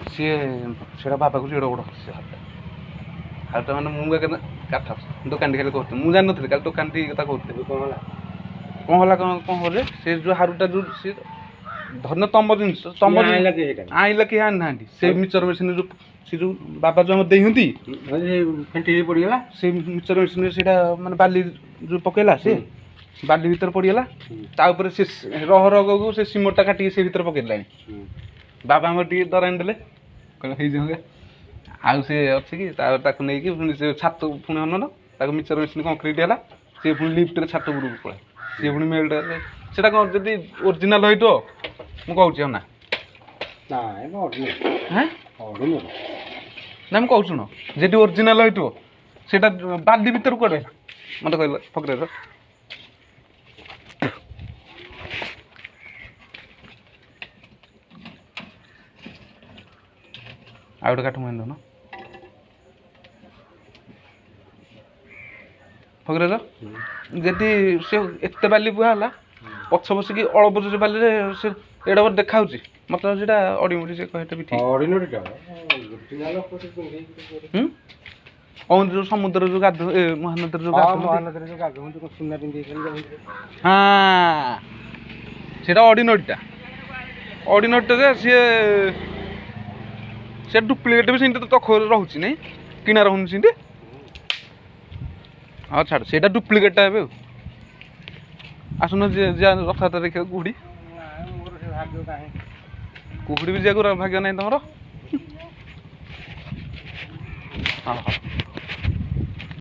ସିଏ ସେଇଟା ବାବାକୁ ଏଡ଼ ବଡ଼ ସେ ହାରଟା ମାନେ ମୁଁ କେତେ କାଠ ଦୋକାନଟି ଖାଲି କହୁଥିଲି ମୁଁ ଜାଣିନଥିଲି କାଲି ଦୋକାନଟି କଥା କହୁଥିଲି କ'ଣ ହେଲା କ'ଣ କଲେ ସେ ଯେଉଁ ହାରୁଟା ଯେଉଁ ସେ ଧରିନ ତମ ଜିନିଷ ତମ ଆଣିଲା କେହି ଆଣିନାହାନ୍ତି ସେ ମିଚର ମେସିନ୍ ଯେଉଁ ସେ ଯେଉଁ ବାବା ଯେଉଁ ଆମର ଦେଇଛନ୍ତି ଫେଣ୍ଟି ପଡ଼ିଗଲା ସେ ମିଚର ମେସିନ୍ରେ ସେଇଟା ମାନେ ବାଲି ଯେଉଁ ପକେଇଲା ସେ ବାଲି ଭିତରେ ପଡ଼ିଗଲା ତା ଉପରେ ସେ ରହ ରଗକୁ ସେ ସିମେଣ୍ଟଟା କାଟିକି ସେ ଭିତରେ ପକେଇଦେଲାଣି ବାବା ଆମର ଟିକେ ଦରାଣି ଦେଲେ କହିଲେ ହେଇଯିବ ଆଉ ସେ ଅଛି କି ତାପରେ ତାକୁ ନେଇକି ପୁଣି ସେ ଛାତ ପୁଣି ଅନନ ତାକୁ ମିଚର ମେସିନ୍ କଂକ୍ରିଟ୍ ହେଲା ସେ ପୁଣି ଲିଫ୍ଟରେ ଛାତ ଉପରକୁ ପଳାଏ ସିଏ ପୁଣି ମେଲ୍ଟ ସେଇଟା କ'ଣ ଯଦି ଓରିଜିନାଲ୍ ହେଇଥିବ ମୁଁ କହୁଛି ଆଉ ନା ନା ମୁଁ କହୁଛୁ ଶୁଣ ଯଦି ଓରିଜିନାଲ୍ ହେଇଥିବ ସେଇଟା ବାଲି ଭିତରୁ କୁଆଡ଼େ ମୋତେ କହିଲ ଫକରେଇର ଆଉ ଗୋଟେ କାଠ ମୁଇଁ ଦେଉନ ଫକରେଇର ଯଦି ସେ ଏତେ ବାଲି ବୁହା ହେଲା ପଛ ବସିକି ଅଳ୍ପ ଯୋଉ ବାଲିରେ ସେ ଏଇଟା ବୋଧେ ଦେଖାଉଛି ମତେ ସେଇଟା ଅଡ଼ିମୁଡ଼ି ସେ କହିଟା ବି ଠିକ୍ ଯେଉଁ ସମୁଦ୍ର ଯେଉଁ ମହାନଦୀରେ ଯେଉଁ ସୁନା ପିନ୍ଧି ହଁ ସେଇଟା ଅଡ଼ିନଡ଼ିଟା ଯେ ସେ ଡୁପ୍ଲିକେଟ୍ ବି ସେମିତି ତ ରହୁଛି ନାଇଁ କିଣା ରହୁନି ସେମିତି ହଁ ଛାଡ଼ ସେଇଟା ଡୁପ୍ଲିକେଟ୍ଟା ଏବେ ଆଉ ଆସୁନ ଯିବା ରଥଯାତ୍ରା ଦେଖିବାକୁ କୁହୁଡ଼ି କୁହୁଡ଼ି ବି ଯିବାକୁ ଭାଗ୍ୟ ନାହିଁ ତମର ହଁ ହଁ